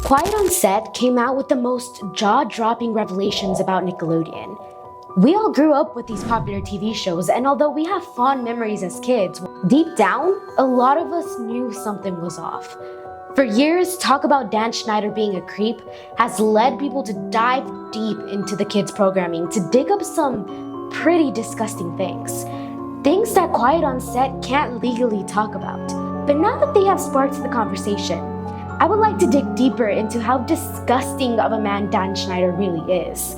Quiet on Set came out with the most jaw-dropping revelations about Nickelodeon. We all grew up with these popular TV shows, and although we have fond memories as kids, deep down, a lot of us knew something was off. For years, talk about Dan Schneider being a creep has led people to dive deep into the kids' programming to dig up some pretty disgusting things. Things that Quiet on Set can't legally talk about. But now that they have sparked the conversation, I would like to dig deeper into how disgusting of a man Dan Schneider really is.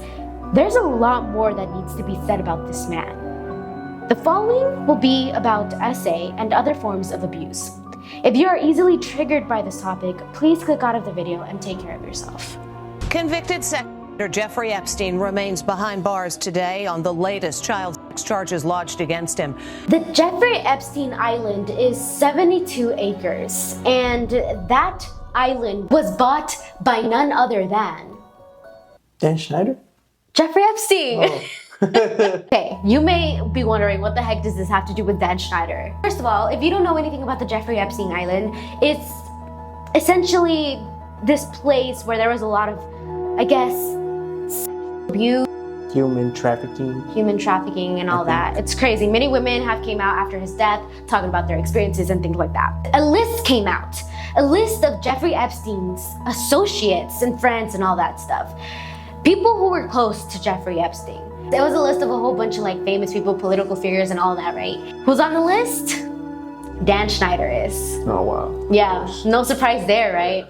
There's a lot more that needs to be said about this man. The following will be about SA and other forms of abuse. If you are easily triggered by this topic, please click out of the video and take care of yourself. Convicted sex offender Jeffrey Epstein remains behind bars today on the latest child sex charges lodged against him. The Jeffrey Epstein Island is 72 acres, and that island was bought by none other than Dan Schneider? Jeffrey Epstein. Oh. Okay, you may be wondering, what the heck does this have to do with Dan Schneider? First of all, if you don't know anything about the Jeffrey Epstein Island, it's essentially this place where there was a lot of, I guess, abuse, Human trafficking and all that. It's crazy. Many women have came out after his death talking about their experiences and things like that. A list came out. A list of Jeffrey Epstein's associates and friends and all that stuff. People who were close to Jeffrey Epstein. There was a list of a whole bunch of like famous people, political figures and all that, right? Who's on the list? Dan Schneider is. Oh, wow. Yeah, no surprise there, right?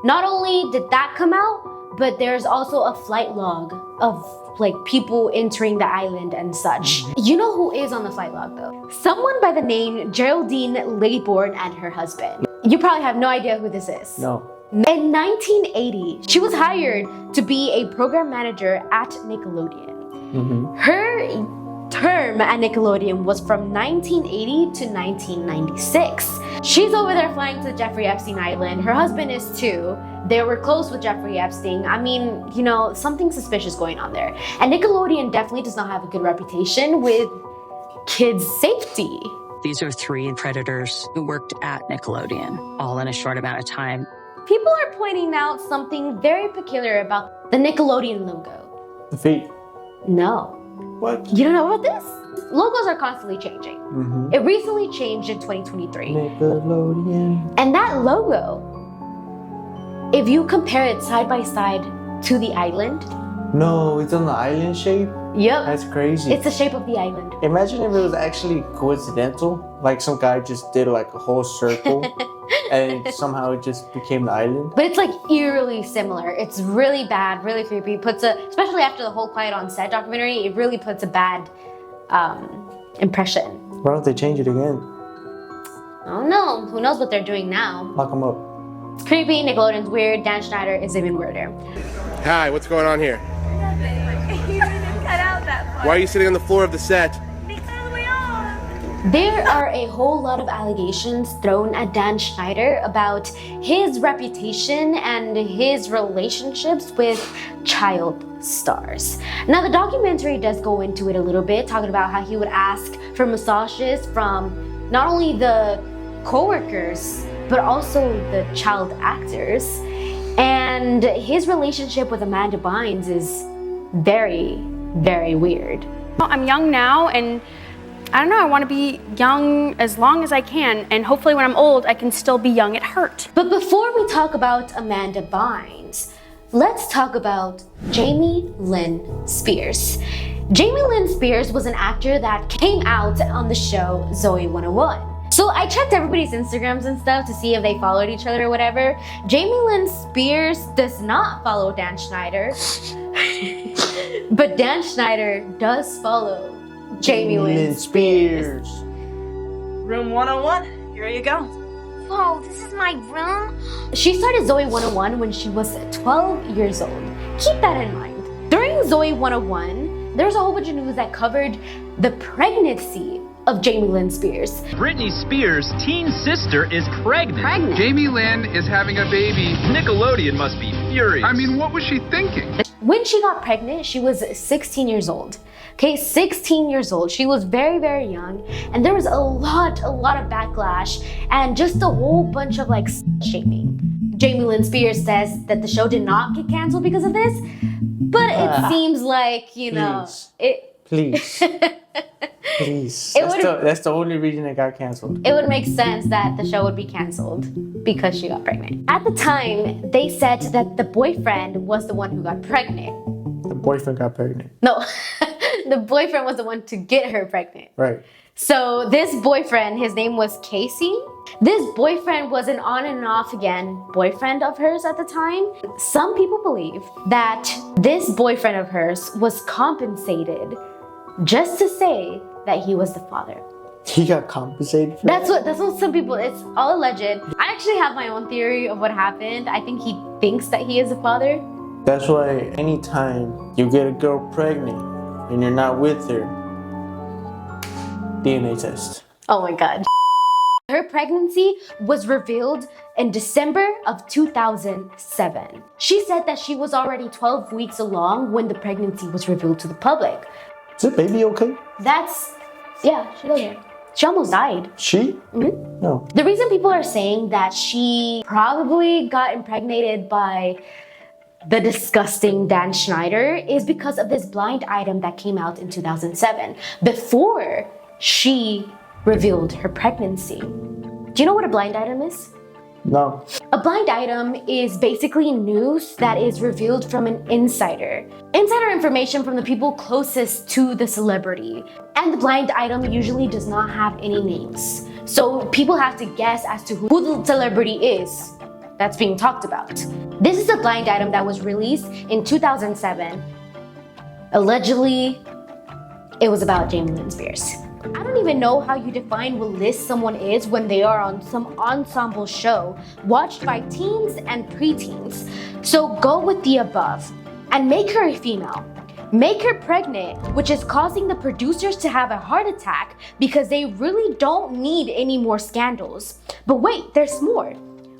Not only did that come out, but there's also a flight log of like people entering the island and such. You know who is on the flight log though? Someone by the name Geraldine Laybourne and her husband. You probably have no idea who this is. No. In 1980, she was hired to be a program manager at Nickelodeon. Her term at Nickelodeon was from 1980 to 1996. She's over there flying to Jeffrey Epstein Island. Her husband is too. They were close with Jeffrey Epstein. I mean, you know, something suspicious going on there. And Nickelodeon definitely does not have a good reputation with kids' safety. These are 3 predators who worked at Nickelodeon, all in a short amount of time. People are pointing out something very peculiar about the Nickelodeon logo. The feet. No. What? You don't know about this? Logos are constantly changing. It recently changed in 2023. Nickelodeon. And that logo, if you compare it side by side to the island. No, it's on the island shape? Yep. That's crazy. It's the shape of the island. Imagine if it was actually coincidental. Like some guy just did like a whole circle and somehow it just became the island. But it's like eerily similar. It's really bad, really creepy. Especially after the whole Quiet on Set documentary, it really puts a bad impression. Why don't they change it again? I don't know. Who knows what they're doing now? Lock them up. It's creepy, Nickelodeon's weird, Dan Schneider is even weirder. Hi, what's going on here? You didn't cut out that part. Why are you sitting on the floor of the set? Because we are. There are a whole lot of allegations thrown at Dan Schneider about his reputation and his relationships with child stars. Now, the documentary does go into it a little bit, talking about how he would ask for massages from not only the co-workers, but also the child actors. And his relationship with Amanda Bynes is very, very weird. I'm young now, and I don't know, I want to be young as long as I can, and hopefully when I'm old, I can still be young at heart. But before we talk about Amanda Bynes, let's talk about Jamie Lynn Spears. Jamie Lynn Spears was an actor that came out on the show Zoey 101. So I checked everybody's Instagrams and stuff to see if they followed each other or whatever. Jamie Lynn Spears does not follow Dan Schneider, but Dan Schneider does follow Jamie Lynn Spears. Room 101, here you go. Whoa, this is my room? She started Zoey 101 when she was 12 years old. Keep that in mind. During Zoey 101, there was a whole bunch of news that covered the pregnancy of Jamie Lynn Spears. Britney Spears' teen sister is pregnant. Jamie Lynn is having a baby. Nickelodeon must be furious. I mean, what was she thinking? When she got pregnant, she was 16 years old. Okay, 16 years old. She was very, very young. And there was a lot of backlash and just a whole bunch of like shaming. Jamie Lynn Spears says that the show did not get canceled because of this, but it seems like, you know, Please. Please. That's the only reason it got canceled. It would make sense that the show would be canceled because she got pregnant. At the time, they said that the boyfriend was the one who got pregnant. The boyfriend got pregnant. No, the boyfriend was the one to get her pregnant. Right. So this boyfriend, his name was Casey. This boyfriend was an on and off again boyfriend of hers at the time. Some people believe that this boyfriend of hers was compensated just to say that he was the father. He got compensated for That's what some people, it's all alleged. I actually have my own theory of what happened. I think he thinks that he is the father. That's why anytime you get a girl pregnant and you're not with her, DNA test. Oh my God. Her pregnancy was revealed in December of 2007. She said that she was already 12 weeks along when the pregnancy was revealed to the public. Is the baby okay? Yeah, she's okay. She almost died. She? Mm-hmm. No. The reason people are saying that she probably got impregnated by the disgusting Dan Schneider is because of this blind item that came out in 2007 before she revealed her pregnancy. Do you know what a blind item is? No. A blind item is basically news that is revealed from an insider. Insider information from the people closest to the celebrity. And the blind item usually does not have any names. So people have to guess as to who the celebrity is that's being talked about. This is a blind item that was released in 2007. Allegedly, it was about Jamie Lynn Spears. I don't even know how you define what list someone is when they are on some ensemble show watched by teens and preteens. So go with the above and make her a female. Make her pregnant, which is causing the producers to have a heart attack because they really don't need any more scandals. But wait, there's more.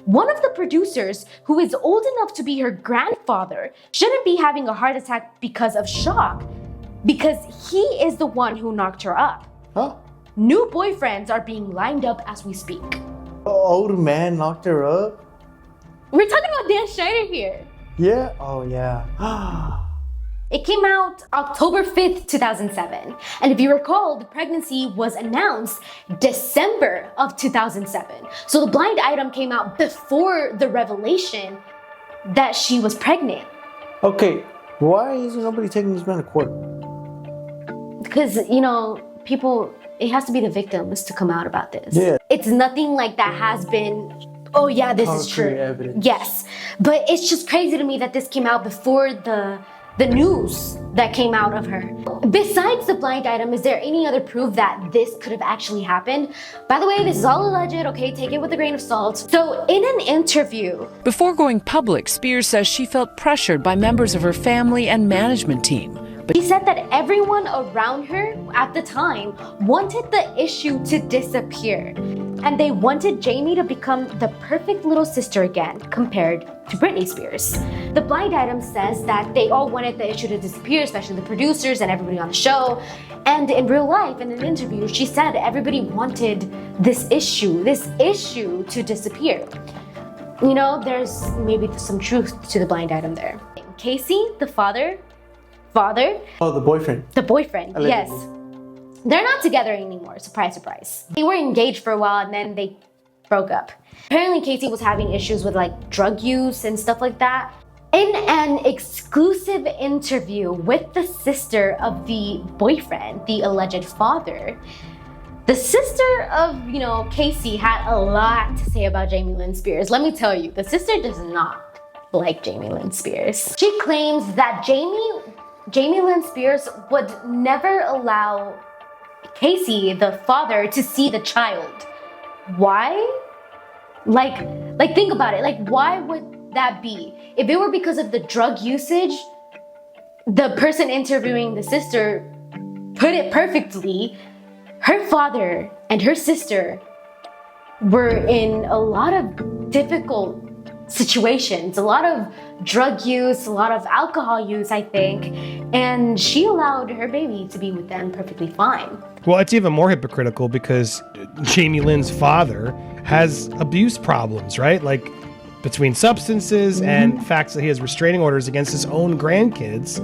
One of the producers, who is old enough to be her grandfather, shouldn't be having a heart attack because of shock, because he is the one who knocked her up. Huh? New boyfriends are being lined up as we speak. The old man knocked her up? We're talking about Dan Schneider here. Yeah? Oh, yeah. It came out October 5th, 2007. And if you recall, the pregnancy was announced December of 2007. So the blind item came out before the revelation that she was pregnant. Okay, why isn't nobody taking this man to court? Because, you know, people, it has to be the victims to come out about this. Yeah. It's nothing like that has been, oh yeah, this is true. Concrete evidence. Yes. But it's just crazy to me that this came out before the news that came out of her. Besides the blind item, is there any other proof that this could have actually happened? By the way, this is all alleged, okay? Take it with a grain of salt. So in an interview, before going public, Spears says she felt pressured by members of her family and management team. she said that everyone around her at the time wanted the issue to disappear. And they wanted Jamie to become the perfect little sister again compared to Britney Spears. The blind item says that they all wanted the issue to disappear, especially the producers and everybody on the show. And in real life, in an interview, she said everybody wanted this issue to disappear. You know, there's maybe some truth to the blind item there. Casey, the father? Oh, the boyfriend. The boyfriend, Allegedly. yes. They're not together anymore, surprise, surprise. They were engaged for a while and then they broke up. Apparently Casey was having issues with like drug use and stuff like that. In an exclusive interview with the sister of the boyfriend, the alleged father, the sister of, you know, Casey had a lot to say about Jamie Lynn Spears. Let me tell you, the sister does not like Jamie Lynn Spears. She claims that Jamie Lynn Spears would never allow Casey, the father, to see the child. Why? Like think about it. Like, why would that be? If it were because of the drug usage, the person interviewing the sister put it perfectly. Her father and her sister were in a lot of difficult situations, a lot of drug use, a lot of alcohol use, I think, and she allowed her baby to be with them perfectly fine. Well, it's even more hypocritical because Jamie Lynn's father has abuse problems, right? Like between substances and facts that he has restraining orders against his own grandkids.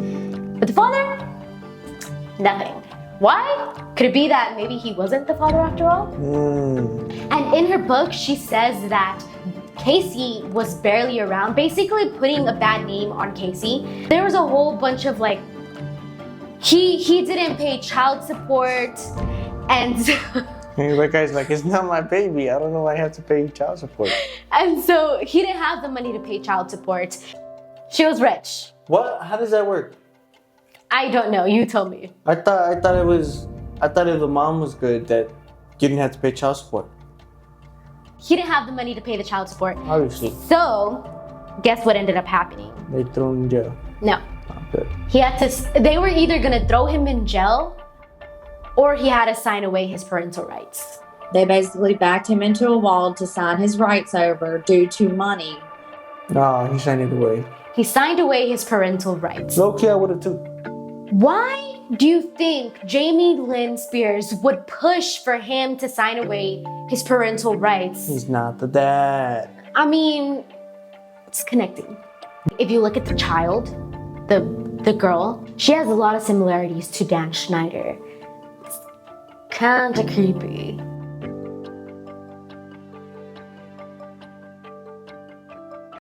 But the father? Nothing. Why? Could it be that maybe he wasn't the father after all? And in her book, she says that Casey was barely around, basically putting a bad name on Casey. There was a whole bunch of like, he didn't pay child support, and The guy's like, it's not my baby. I don't know why I have to pay child support. and so he didn't have the money to pay child support. She was rich. What? How does that work? I don't know. You told me. I thought if the mom was good that you didn't have to pay child support. He didn't have the money to pay the child support. Obviously. So, guess what ended up happening? They threw him in jail. No. Oh, good. He had to. They were either gonna throw him in jail, or he had to sign away his parental rights. They basically backed him into a wall to sign his rights over due to money. No, he signed it away. He signed away his parental rights. Low-key, I would have too. Why do you think Jamie Lynn Spears would push for him to sign away his parental rights? He's not the dad. I mean, it's connecting. If you look at the child, the girl, she has a lot of similarities to Dan Schneider. It's kinda creepy.